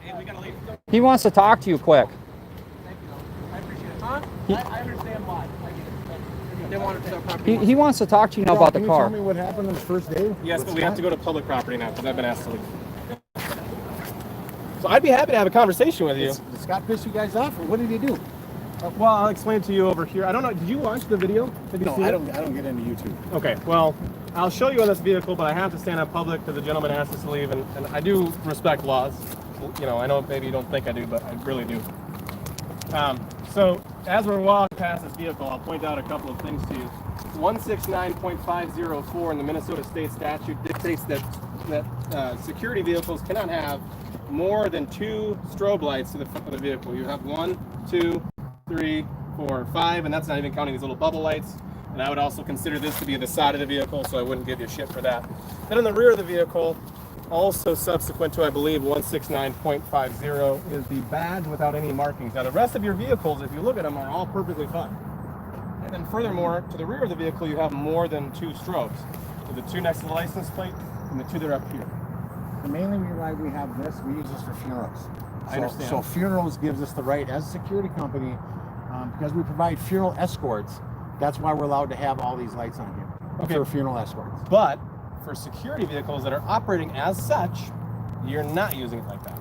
[SPEAKER 5] Hey, we gotta leave.
[SPEAKER 4] He wants to talk to you quick.
[SPEAKER 5] Thank you. I appreciate it. Huh? I understand why. I get it. They wanted to property.
[SPEAKER 4] He wants to talk to you now about the car.
[SPEAKER 2] Can you tell me what happened on the first day?
[SPEAKER 5] Yes, but we have to go to public property now because I've been asked to leave. So I'd be happy to have a conversation with you.
[SPEAKER 2] Did Scott piss you guys off, or what did he do?
[SPEAKER 5] Well, I'll explain to you over here. I don't know. Did you watch the video? Have you
[SPEAKER 2] No,
[SPEAKER 5] seen
[SPEAKER 2] I
[SPEAKER 5] it?
[SPEAKER 2] don't get into YouTube.
[SPEAKER 5] Okay. Well, I'll show you on this vehicle, but I have to stand on public because the gentleman asked us to leave, and I do respect laws. You know, I know maybe you don't think I do, but I really do. So as we're walking past this vehicle, I'll point out a couple of things to you. 169.504 in the Minnesota state statute dictates that security vehicles cannot have more than 2 strobe lights to the front of the vehicle. You have 1, 2, 3, 4, 5, and that's not even counting these little bubble lights. And I would also consider this to be the side of the vehicle, so I wouldn't give you shit for that. Then in the rear of the vehicle, also subsequent to, I believe, 169.50 is the badge without any markings. Now the rest of your vehicles, if you look at them, are all perfectly fine. And then furthermore, to the rear of the vehicle, you have more than 2 strobes. So the 2 next to the license plate and the 2 that are up here.
[SPEAKER 2] The mainly why we have this, we use this for funerals.
[SPEAKER 5] I understand.
[SPEAKER 2] So funerals gives us the right, as a security company, because we provide funeral escorts, that's why we're allowed to have all these lights on here.
[SPEAKER 5] Okay.
[SPEAKER 2] For funeral escorts.
[SPEAKER 5] But for security vehicles that are operating as such, you're not using it like that.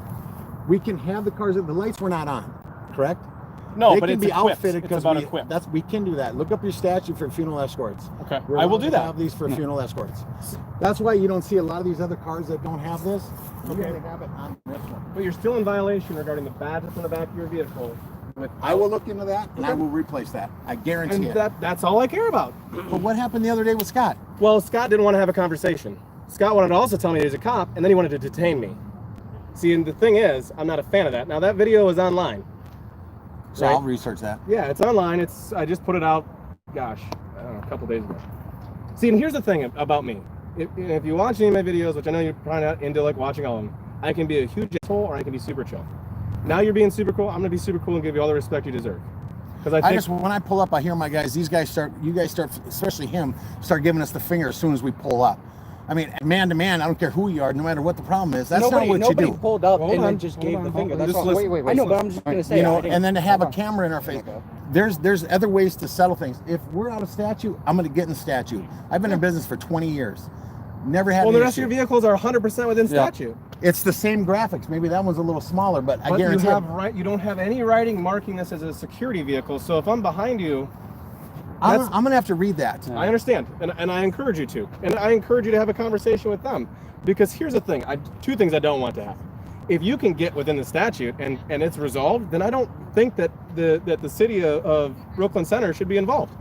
[SPEAKER 2] We can have the cars, the lights were not on, correct?
[SPEAKER 5] No,
[SPEAKER 2] they
[SPEAKER 5] but
[SPEAKER 2] can
[SPEAKER 5] it's
[SPEAKER 2] be
[SPEAKER 5] equipped.
[SPEAKER 2] outfitted
[SPEAKER 5] It's
[SPEAKER 2] because
[SPEAKER 5] about equipped.
[SPEAKER 2] we can do that. Look up your statute for funeral escorts.
[SPEAKER 5] Okay,
[SPEAKER 2] We're
[SPEAKER 5] I will
[SPEAKER 2] allowed
[SPEAKER 5] do
[SPEAKER 2] to
[SPEAKER 5] that.
[SPEAKER 2] have these for funeral escorts. That's why you don't see a lot of these other cars that don't have this.
[SPEAKER 5] Okay.
[SPEAKER 2] They have it on this one.
[SPEAKER 5] But you're still in violation regarding the badge that's on the back of your vehicle.
[SPEAKER 2] I will look into that and I will replace that. I guarantee it.
[SPEAKER 5] That's all I care about.
[SPEAKER 2] But what happened the other day with Scott?
[SPEAKER 5] Well, Scott didn't want to have a conversation. Scott wanted to also tell me he's a cop, and then he wanted to detain me. See, and the thing is, I'm not a fan of that. Now, that video is online.
[SPEAKER 2] So
[SPEAKER 5] right?
[SPEAKER 2] I'll research that.
[SPEAKER 5] Yeah, it's online. I just put it out, gosh, I don't know, a couple days ago. See, and here's the thing about me. If you watch any of my videos, which I know you're probably not into like watching all of them, I can be a huge asshole or I can be super chill. Now you're being super cool. I'm gonna be super cool and give you all the respect you deserve. Because I think
[SPEAKER 2] when I pull up, I hear my guys. You guys start, especially him, start giving us the finger as soon as we pull up. I mean, man to man, I don't care who you are, no matter what the problem is. That's not what you do.
[SPEAKER 3] Nobody pulled up and then just gave the finger. That's all.
[SPEAKER 4] Wait.
[SPEAKER 3] I know, but I'm just gonna say.
[SPEAKER 2] You know, and then to have a camera in our face. There's other ways to settle things. If we're out of statute, I'm gonna get in statute. I've been in business for 20 years. Never had.
[SPEAKER 5] Well,
[SPEAKER 2] the
[SPEAKER 5] the rest of your vehicles are 100% within statute.
[SPEAKER 2] It's the same graphics. Maybe that one's a little smaller, but I guarantee
[SPEAKER 5] you don't have any writing marking this as a security vehicle. So if I'm behind you,
[SPEAKER 2] I'm gonna have to read that.
[SPEAKER 5] I understand, and I encourage you to, and I encourage you to have a conversation with them, because here's the thing: 2 things I don't want to happen. if you can get within the statute and it's resolved, then I don't think that the city of Brooklyn Center should be involved.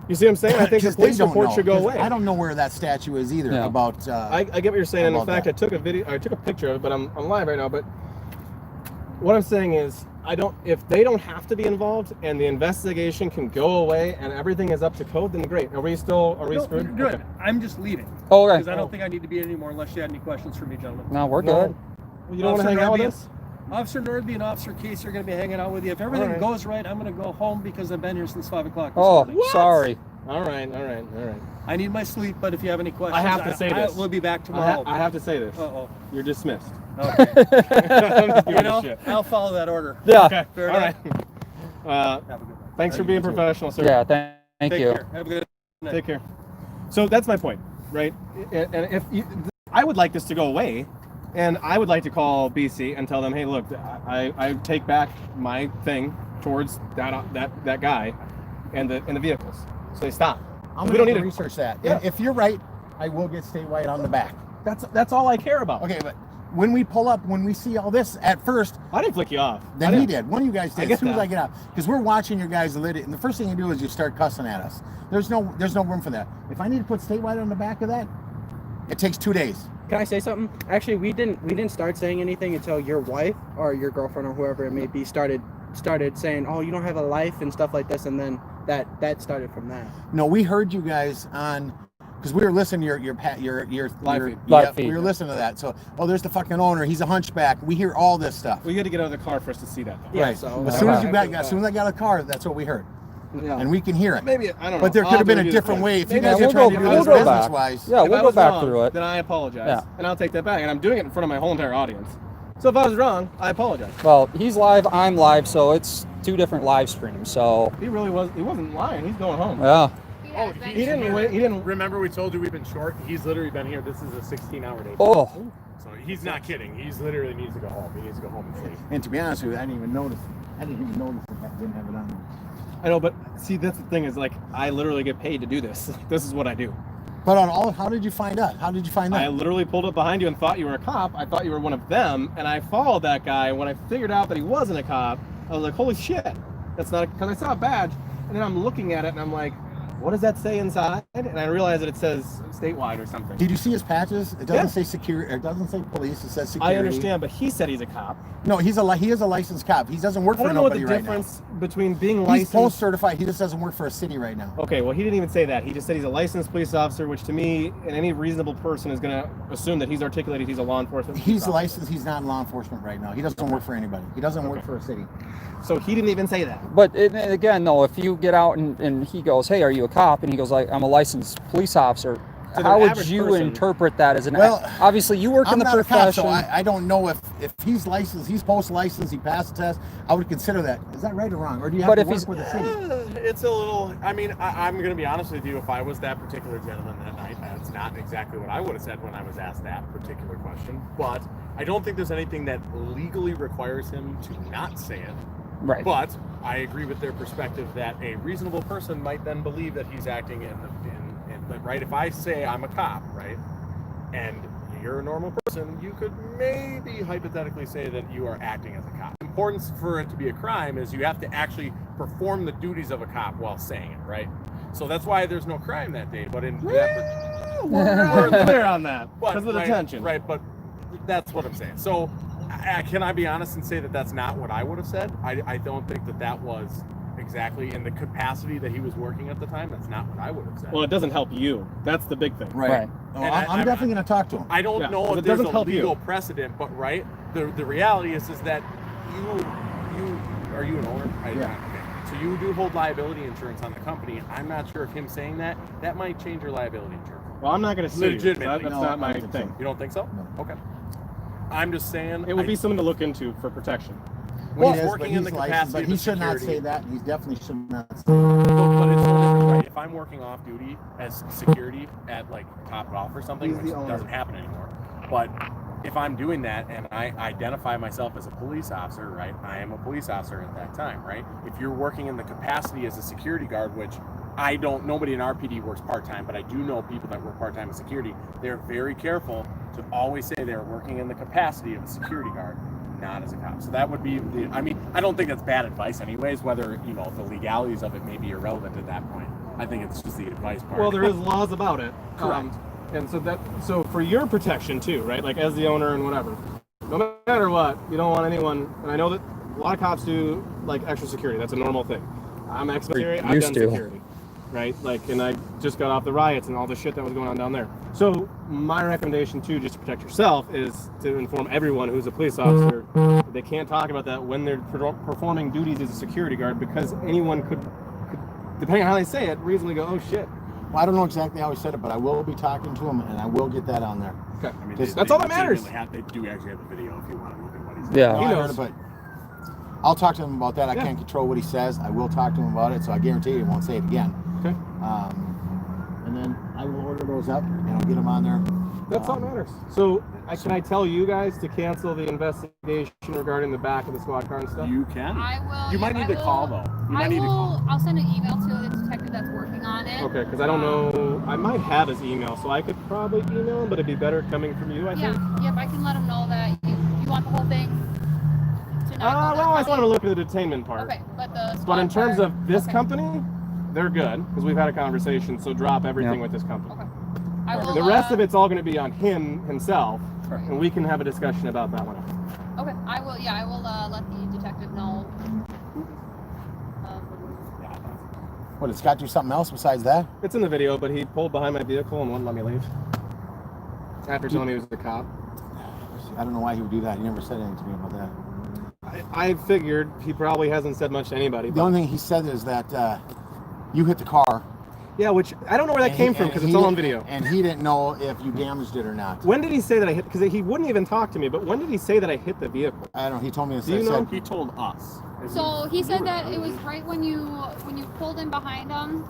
[SPEAKER 5] You see what I'm saying? I think the police report should go away.
[SPEAKER 2] I don't know where that statue is either.
[SPEAKER 4] Yeah.
[SPEAKER 2] About
[SPEAKER 5] I get what you're saying, and in fact, I took a picture of it, but I'm live right now. But what I'm saying is, if they don't have to be involved and the investigation can go away and everything is up to code, then great. Are we screwed?
[SPEAKER 1] Good.
[SPEAKER 5] Okay.
[SPEAKER 1] I'm just leaving.
[SPEAKER 4] Oh, okay.
[SPEAKER 1] Because I don't think I need to be anymore unless you had any questions for me, gentlemen.
[SPEAKER 4] No, we're good.
[SPEAKER 5] Well, you don't want to hang out with us?
[SPEAKER 1] Officer Nordby and Officer Case are going to be hanging out with you. If everything goes right, I'm going to go home because I've been here since 5 o'clock.
[SPEAKER 4] Oh, sorry.
[SPEAKER 5] All right.
[SPEAKER 1] I need my sleep, but if you have any questions,
[SPEAKER 5] I have to say this.
[SPEAKER 1] We'll be back tomorrow.
[SPEAKER 5] I have to say this.
[SPEAKER 1] Uh-oh.
[SPEAKER 5] You're dismissed.
[SPEAKER 1] Okay.
[SPEAKER 5] I'm just giving you shit.
[SPEAKER 1] I'll follow that order.
[SPEAKER 4] Yeah.
[SPEAKER 5] Okay.
[SPEAKER 1] Fair
[SPEAKER 5] All
[SPEAKER 1] enough.
[SPEAKER 5] right.
[SPEAKER 1] Have a good night.
[SPEAKER 5] Thanks for being professional, sir.
[SPEAKER 4] Yeah, thank
[SPEAKER 1] Take
[SPEAKER 4] you.
[SPEAKER 1] care. Have a good night.
[SPEAKER 5] Take care. So that's my point, right? And if I would like this to go away, and I would like to call BC and tell them, hey, look, I take back my thing towards that guy and the vehicles. So they stop.
[SPEAKER 2] we don't need to research that.
[SPEAKER 5] Yeah.
[SPEAKER 2] If you're right, I will get statewide on the back.
[SPEAKER 5] That's all I care about.
[SPEAKER 2] Okay, but when we pull up, when we see all this, at first,
[SPEAKER 5] I didn't flick you off.
[SPEAKER 2] then he did. One of you guys did.
[SPEAKER 5] I get
[SPEAKER 2] As soon as
[SPEAKER 5] that.
[SPEAKER 2] I get out, because we're watching your guys' lid, and the first thing you do is you start cussing at us. There's no room for that. If I need to put statewide on the back of that, it takes 2 days.
[SPEAKER 3] Can I say something? Actually, we didn't start saying anything until your wife or your girlfriend or whoever it may be started saying, "Oh, you don't have a life" and stuff like this, and then that started from that.
[SPEAKER 2] No, we heard you guys on, because we were listening to your
[SPEAKER 5] Live feed.
[SPEAKER 4] Live feed.
[SPEAKER 2] We were listening to that. So, there's the fucking owner. He's a hunchback. We hear all this stuff.
[SPEAKER 5] We had to get out of the car for us to see that. Though.
[SPEAKER 3] Yeah,
[SPEAKER 2] Right.
[SPEAKER 3] so
[SPEAKER 2] as soon as I got a car, that's what we heard,
[SPEAKER 3] yeah.
[SPEAKER 2] and we can hear it.
[SPEAKER 5] Maybe I don't know.
[SPEAKER 2] But there
[SPEAKER 5] I'll
[SPEAKER 2] could have been
[SPEAKER 5] have
[SPEAKER 2] a
[SPEAKER 5] to review
[SPEAKER 2] different
[SPEAKER 5] the
[SPEAKER 2] way. If you
[SPEAKER 5] Maybe
[SPEAKER 2] guys
[SPEAKER 5] we'll
[SPEAKER 2] are trying to
[SPEAKER 5] go-
[SPEAKER 2] do
[SPEAKER 5] we'll
[SPEAKER 2] this
[SPEAKER 5] go back.
[SPEAKER 2] business-wise.
[SPEAKER 4] Yeah,
[SPEAKER 5] If
[SPEAKER 4] we'll
[SPEAKER 5] I
[SPEAKER 4] go
[SPEAKER 5] was
[SPEAKER 4] back
[SPEAKER 5] wrong,
[SPEAKER 4] through it.
[SPEAKER 5] Then I apologize,
[SPEAKER 4] Yeah.
[SPEAKER 5] and I'll take that back. And I'm doing it in front of my whole entire audience. So if I was wrong, I apologize.
[SPEAKER 4] Well, he's live, I'm live, so it's 2 different live streams. So,
[SPEAKER 5] He wasn't lying. He's going home.
[SPEAKER 4] yeah.
[SPEAKER 9] Oh,
[SPEAKER 5] He didn't wait. He didn't.
[SPEAKER 9] Remember we told you we've been short? He's literally been here. This is a 16-hour day.
[SPEAKER 4] Oh,
[SPEAKER 9] So he's not kidding. He's literally needs to go home. He needs to go home and sleep.
[SPEAKER 2] And to be honest with you, I didn't even notice it. I didn't have it on.
[SPEAKER 5] I know, but see, that's the thing is like I literally get paid to do this. This is what I do.
[SPEAKER 2] But how did you find us? How did you find
[SPEAKER 5] I
[SPEAKER 2] that?
[SPEAKER 5] literally pulled up behind you and thought you were a cop. I thought you were one of them, and I followed that guy. When I figured out that he wasn't a cop, I was like, holy shit, that's not, because I saw a badge, and then I'm looking at it and I'm like, what does that say inside? And I realized that it says statewide or something.
[SPEAKER 2] Did you see his patches? It doesn't
[SPEAKER 5] Yeah.
[SPEAKER 2] say security. It doesn't say police. It says security.
[SPEAKER 5] I understand, but he said he's a cop.
[SPEAKER 2] No, he is a licensed cop. He doesn't work
[SPEAKER 5] I
[SPEAKER 2] for
[SPEAKER 5] don't know what
[SPEAKER 2] nobody
[SPEAKER 5] the
[SPEAKER 2] right now.
[SPEAKER 5] difference between being
[SPEAKER 2] He's
[SPEAKER 5] licensed.
[SPEAKER 2] post certified. He just doesn't work for a city right now.
[SPEAKER 5] Okay, well, he didn't even say that. He just said he's a licensed police officer, which to me, and any reasonable person is going to assume that he's articulated he's a law enforcement.
[SPEAKER 2] He's
[SPEAKER 5] officer.
[SPEAKER 2] licensed. He's not in law enforcement right now. He doesn't work for anybody. He doesn't work for a city.
[SPEAKER 5] So he didn't even say that.
[SPEAKER 4] but again, though, if you get out and he goes, hey, are you a cop? And he goes, like, I'm a licensed police officer.
[SPEAKER 5] To the
[SPEAKER 4] How would
[SPEAKER 5] average
[SPEAKER 4] you
[SPEAKER 5] person-
[SPEAKER 4] interpret that as an?
[SPEAKER 2] Well,
[SPEAKER 4] obviously, you work in
[SPEAKER 2] I'm
[SPEAKER 4] the
[SPEAKER 2] not a cop,
[SPEAKER 4] profession.
[SPEAKER 2] so I don't know if he's licensed. He's post licensed. He passed the test. I would consider that. Is that right or wrong? Or do you have
[SPEAKER 4] But
[SPEAKER 2] to
[SPEAKER 4] if
[SPEAKER 2] work
[SPEAKER 4] he's-
[SPEAKER 2] with the city?
[SPEAKER 9] It's a little. I mean, I'm going to be honest with you. If I was that particular gentleman that night, that's not exactly what I would have said when I was asked that particular question. But I don't think there's anything that legally requires him to not say it.
[SPEAKER 4] Right.
[SPEAKER 9] But I agree with their perspective that a reasonable person might then believe that he's acting in right. If I say I'm a cop, right, and you're a normal person, you could maybe hypothetically say that you are acting as a cop. The importance for it to be a crime is you have to actually perform the duties of a cop while saying it, right? So that's why there's no crime that day. But in
[SPEAKER 5] We're clear on that
[SPEAKER 9] but,
[SPEAKER 5] because of the
[SPEAKER 9] right,
[SPEAKER 5] detention.
[SPEAKER 9] right? But that's what I'm saying. So can I be honest and say that that's not what I would have said? I don't think that was exactly in the capacity that he was working at the time. That's not what I would have said.
[SPEAKER 5] Well, it doesn't help you. That's the big thing.
[SPEAKER 4] Right.
[SPEAKER 2] Oh,
[SPEAKER 9] And
[SPEAKER 2] I'm definitely going to talk to him.
[SPEAKER 9] I don't
[SPEAKER 5] Yeah,
[SPEAKER 9] know
[SPEAKER 5] but
[SPEAKER 9] if
[SPEAKER 5] it
[SPEAKER 9] there's
[SPEAKER 5] doesn't
[SPEAKER 9] a
[SPEAKER 5] help you.
[SPEAKER 9] legal precedent, but right, the reality is that you are you an owner?
[SPEAKER 2] Yeah.
[SPEAKER 9] Okay. So you do hold liability insurance on the company. I'm not sure if him saying that might change your liability insurance.
[SPEAKER 5] Well, I'm not going to sue you.
[SPEAKER 9] Legitimately.
[SPEAKER 5] That's
[SPEAKER 2] No,
[SPEAKER 5] not
[SPEAKER 2] I
[SPEAKER 5] my
[SPEAKER 2] don't think
[SPEAKER 5] thing.
[SPEAKER 2] so.
[SPEAKER 9] You don't think so?
[SPEAKER 2] No.
[SPEAKER 9] Okay. I'm just saying
[SPEAKER 5] It would be something to look into for protection.
[SPEAKER 2] Well,
[SPEAKER 9] he's
[SPEAKER 2] he is,
[SPEAKER 9] working
[SPEAKER 2] but
[SPEAKER 9] in the
[SPEAKER 2] he's licensed,
[SPEAKER 9] capacity
[SPEAKER 2] but
[SPEAKER 9] of
[SPEAKER 2] he
[SPEAKER 9] a
[SPEAKER 2] should not
[SPEAKER 9] security-
[SPEAKER 2] say that. He definitely should not say
[SPEAKER 9] But it's so different, right? If I'm working off duty as security at like Top Golf or something,
[SPEAKER 2] He's the
[SPEAKER 9] which
[SPEAKER 2] owner.
[SPEAKER 9] doesn't happen anymore, but if I'm doing that and I identify myself as a police officer, right? I am a police officer at that time, right? If you're working in the capacity as a security guard, which nobody in RPD works part-time, but I do know people that work part-time in security, they're very careful to always say they're working in the capacity of a security guard, not as a cop. So that would be I mean, I don't think that's bad advice anyways, whether, you know, the legalities of it may be irrelevant at that point. I think it's just the advice part.
[SPEAKER 5] Well, there is laws about it.
[SPEAKER 9] Correct.
[SPEAKER 5] And so for your protection too, right? Like as the owner and whatever, no matter what, you don't want anyone, and I know that a lot of cops do like extra security. That's a normal thing. I'm ex-military, I've done security, right? Like, and I just got off the riots and all the shit that was going on down there. So my recommendation too, just to protect yourself, is to inform everyone who's a police officer that they can't talk about that when they're performing duties as a security guard, because anyone could, depending on how they say it, reasonably go, oh shit.
[SPEAKER 2] Well, I don't know exactly how he said it, but I will be talking to him, and I will get that on there.
[SPEAKER 5] Okay.
[SPEAKER 9] I mean,
[SPEAKER 5] That's all that matters.
[SPEAKER 9] They do actually have the video if you want to look at what he said.
[SPEAKER 4] Yeah.
[SPEAKER 2] No,
[SPEAKER 5] He
[SPEAKER 2] I
[SPEAKER 5] knows.
[SPEAKER 2] heard it, but I'll talk to him about that. I can't control what he says. I will talk to him about it, so I guarantee he won't say it again.
[SPEAKER 5] Okay.
[SPEAKER 2] And then I will order those up, and I'll get them on there.
[SPEAKER 5] That's all that matters. So, can I tell you guys to cancel the investigation regarding the back of the squad car and stuff?
[SPEAKER 9] You can.
[SPEAKER 6] I will.
[SPEAKER 9] You might need to call though. You might need to call.
[SPEAKER 6] I'll send an email to the detective that's working on it.
[SPEAKER 5] Okay, because I don't know. I might have his email, so I could probably email him, but it'd be better coming from you, I
[SPEAKER 6] Yeah.
[SPEAKER 5] think.
[SPEAKER 6] Yep. I can let him know that you want the whole thing. To not go to
[SPEAKER 5] Well, I just
[SPEAKER 6] the
[SPEAKER 5] want to look at the detainment part.
[SPEAKER 6] Okay, but the.
[SPEAKER 5] But
[SPEAKER 6] squad
[SPEAKER 5] in terms
[SPEAKER 6] car-
[SPEAKER 5] of this
[SPEAKER 6] okay.
[SPEAKER 5] company, they're good because we've had a conversation. So drop everything with this company.
[SPEAKER 6] Okay. I will,
[SPEAKER 5] The rest of it's all going to be on himself, and we can have a discussion about that one.
[SPEAKER 6] Okay, I will. Yeah, I will let the detective know.
[SPEAKER 2] What, did Scott do something else besides that?
[SPEAKER 5] It's in the video, but he pulled behind my vehicle and wouldn't let me leave after telling me he was a cop.
[SPEAKER 2] I don't know why he would do that. He never said anything to me about that.
[SPEAKER 5] I figured he probably hasn't said much to anybody.
[SPEAKER 2] The only thing he said is that you hit the car.
[SPEAKER 5] Yeah, which I don't know where that came from because it's all on video.
[SPEAKER 2] And he didn't know if you damaged it or not.
[SPEAKER 5] When did he say that I hit? Because he wouldn't even talk to me. But when did he say that I hit the vehicle?
[SPEAKER 2] I don't know. He told me.
[SPEAKER 5] Do you know?
[SPEAKER 9] He told us.
[SPEAKER 6] So he said that it was right when you pulled in behind him.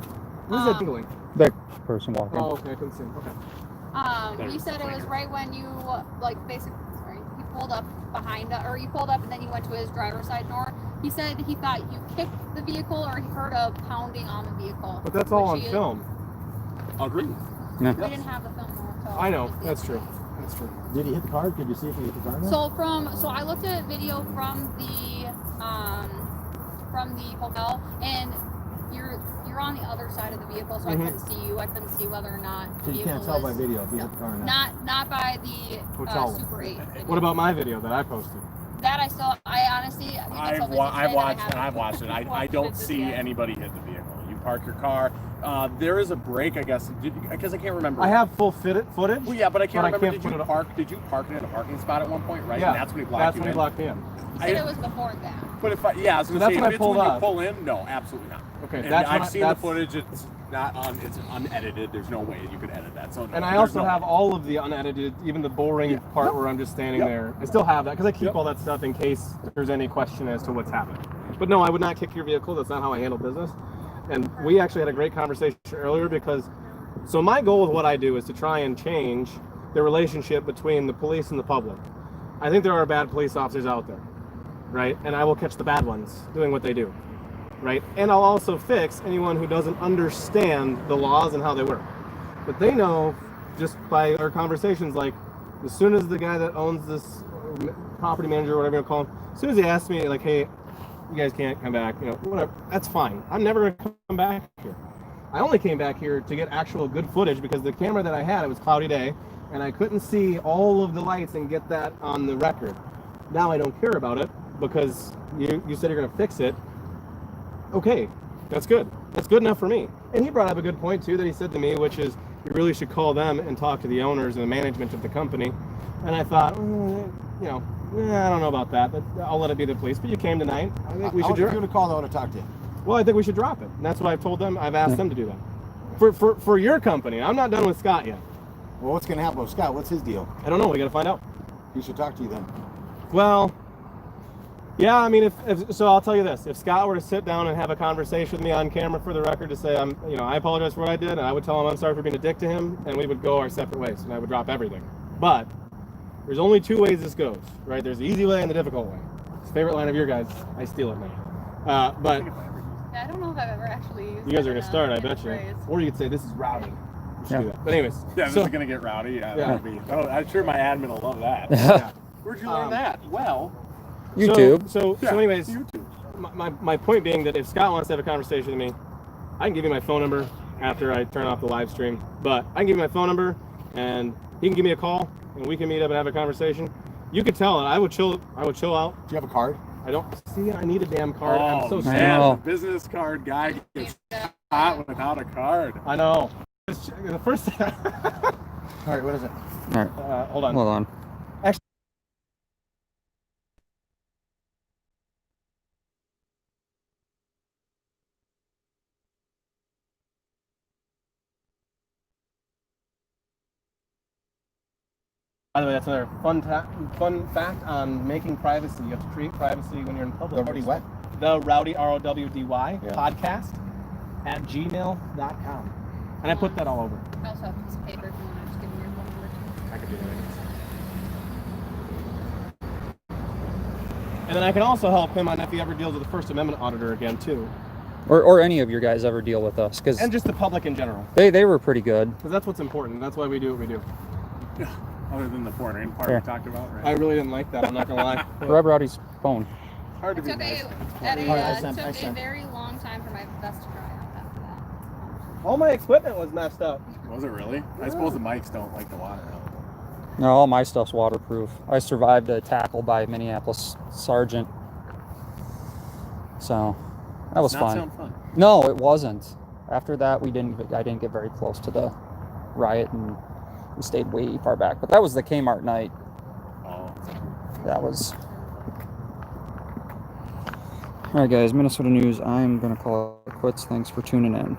[SPEAKER 5] Who's that dingling?
[SPEAKER 4] That person walking.
[SPEAKER 5] Oh, okay, I couldn't see him. Okay.
[SPEAKER 6] He said it was right when you basically you pulled up behind or you pulled up and then you went to his driver's side door. He said he thought you kicked the vehicle or he heard a pounding on the vehicle.
[SPEAKER 5] But that's all on film.
[SPEAKER 9] Agreed.
[SPEAKER 4] Yeah.
[SPEAKER 6] We didn't have the film. So
[SPEAKER 5] I know, that's true. That's true.
[SPEAKER 2] Did he hit the car? Did you see if he hit the car?
[SPEAKER 6] So I looked at video from the hotel, and you're on the other side of the vehicle, so I couldn't see you. I couldn't see whether or not.
[SPEAKER 2] So you can't tell by video if you hit the car or not.
[SPEAKER 6] Not by the
[SPEAKER 2] Hotel.
[SPEAKER 6] Super 8. Video.
[SPEAKER 5] What about my video that I posted?
[SPEAKER 6] That I honestly.
[SPEAKER 9] I've watched it. I don't see anybody hit the vehicle. You park your car. There is a break, I guess, because I can't remember.
[SPEAKER 5] I have full footage.
[SPEAKER 9] Well, yeah, but I can't remember.
[SPEAKER 5] put it up.
[SPEAKER 9] Did you park it in a parking spot at one point, right?
[SPEAKER 5] Yeah,
[SPEAKER 9] And that's when he blocked
[SPEAKER 5] that's
[SPEAKER 9] you
[SPEAKER 5] when he
[SPEAKER 9] in?
[SPEAKER 5] blocked me in.
[SPEAKER 6] He said it was before that.
[SPEAKER 9] But if I was going to
[SPEAKER 5] that's
[SPEAKER 9] say,
[SPEAKER 5] when I
[SPEAKER 9] if it's
[SPEAKER 5] pulled
[SPEAKER 9] when you
[SPEAKER 5] up.
[SPEAKER 9] pull in, no, absolutely not.
[SPEAKER 5] Okay,
[SPEAKER 9] And
[SPEAKER 5] that's when
[SPEAKER 9] I've seen the
[SPEAKER 5] that's-
[SPEAKER 9] footage. It's not on. It's unedited. There's no way you could edit that. So no,
[SPEAKER 5] And I
[SPEAKER 9] there's
[SPEAKER 5] also
[SPEAKER 9] no
[SPEAKER 5] have
[SPEAKER 9] way.
[SPEAKER 5] all of the unedited, even the boring part where I'm just standing there. I still have that because I keep all that stuff in case there's any question as to what's happening. But no, I would not kick your vehicle. That's not how I handle business. And we actually had a great conversation earlier because, so my goal with what I do is to try and change the relationship between the police and the public. I think there are bad police officers out there, right? And I will catch the bad ones doing what they do, right? And I'll also fix anyone who doesn't understand the laws and how they work. But they know just by our conversations, like as soon as the guy that owns this property manager or whatever you call him, as soon as he asks me like, hey, you guys can't come back, whatever, that's fine. I'm never gonna come back here. I only came back here to get actual good footage because the camera that I had, it was cloudy day and I couldn't see all of the lights and get that on the record. Now I don't care about it because you said you're gonna fix it. Okay, that's good. That's good enough for me. And he brought up a good point too that he said to me, which is you really should call them and talk to the owners and the management of the company. And I thought, I don't know about that, but I'll let it be the police. But you came tonight. I think we should
[SPEAKER 2] do it. Call though to talk to you.
[SPEAKER 5] Well, I think we should drop it. And that's what I've told them. I've asked them to do that. For your company. I'm not done with Scott yet.
[SPEAKER 2] Well, what's going to happen with Scott? What's his deal?
[SPEAKER 5] I don't know. We got to find out.
[SPEAKER 2] He should talk to you then.
[SPEAKER 5] Well, yeah, I mean, so I'll tell you this. If Scott were to sit down and have a conversation with me on camera for the record to say, I apologize for what I did, and I would tell him I'm sorry for being a dick to him, and we would go our separate ways, and I would drop everything. But there's only two ways this goes, right? There's the easy way and the difficult way. It's a favorite line of your guys. I steal it now. But
[SPEAKER 6] Yeah, I don't know if I've ever actually used
[SPEAKER 5] you guys are
[SPEAKER 6] it
[SPEAKER 5] going to start, I
[SPEAKER 6] in a
[SPEAKER 5] bet you.
[SPEAKER 6] phrase.
[SPEAKER 5] Or you could say, this is rowdy. should
[SPEAKER 4] Yeah.
[SPEAKER 5] do that. But anyways,
[SPEAKER 9] Yeah, this
[SPEAKER 5] so,
[SPEAKER 9] is gonna get rowdy. Yeah,
[SPEAKER 5] Yeah.
[SPEAKER 9] that'll be. Oh, I'm sure my admin will love that.
[SPEAKER 5] yeah.
[SPEAKER 9] Where'd you learn that? Well,
[SPEAKER 4] YouTube.
[SPEAKER 5] So
[SPEAKER 9] yeah,
[SPEAKER 5] anyways,
[SPEAKER 9] YouTube.
[SPEAKER 5] my point being that if Scott wants to have a conversation with me, I can give you my phone number after I turn off the live stream. But I can give you my phone number, and he can give me a call, and we can meet up and have a conversation. You could tell I would chill out.
[SPEAKER 2] Do you have a card?
[SPEAKER 5] I don't see. I need a damn card. I'm so
[SPEAKER 9] Oh,
[SPEAKER 5] sad.
[SPEAKER 9] man,
[SPEAKER 4] Oh.
[SPEAKER 9] the business card guy gets hot without a card.
[SPEAKER 5] I know. The first.
[SPEAKER 2] All right, what is it?
[SPEAKER 4] All right,
[SPEAKER 5] Hold on.
[SPEAKER 4] hold on.
[SPEAKER 5] By the way, that's another fun fact on making privacy. You have to create privacy when you're in public.
[SPEAKER 2] The Rowdy what?
[SPEAKER 5] The Rowdy ROWDY
[SPEAKER 2] Yeah.
[SPEAKER 5] podcast at gmail.com. And I put that all over.
[SPEAKER 6] I also have a piece of paper if you want to just give me your phone number too.
[SPEAKER 5] I could do that. And then I can also help him on if he ever deals with the First Amendment auditor again too.
[SPEAKER 4] Or any of your guys ever deal with us, because
[SPEAKER 5] And just the public in general.
[SPEAKER 4] they were pretty good.
[SPEAKER 5] Because that's what's important. That's why we do what we do.
[SPEAKER 9] Yeah. Other than the foreign part
[SPEAKER 4] Here.
[SPEAKER 9] we talked about, right?
[SPEAKER 5] I really didn't like that. I'm not gonna lie.
[SPEAKER 4] Grab Rowdy's phone.
[SPEAKER 5] Hard to
[SPEAKER 6] It
[SPEAKER 5] be
[SPEAKER 6] took
[SPEAKER 5] nice.
[SPEAKER 6] a very long time for my vest to dry out after that.
[SPEAKER 5] All my equipment was messed up.
[SPEAKER 9] Was it really? I suppose the mics don't like the water.
[SPEAKER 4] No, all my stuff's waterproof. I survived a tackle by a Minneapolis sergeant. So that was
[SPEAKER 9] Does not
[SPEAKER 4] fun.
[SPEAKER 9] sound fun.
[SPEAKER 4] No, it wasn't. After that, I didn't get very close to the riot, and we stayed way far back. But that was the Kmart night.
[SPEAKER 9] Oh.
[SPEAKER 4] That was. All right, guys, Minnesota News. I'm gonna call it quits. Thanks for tuning in.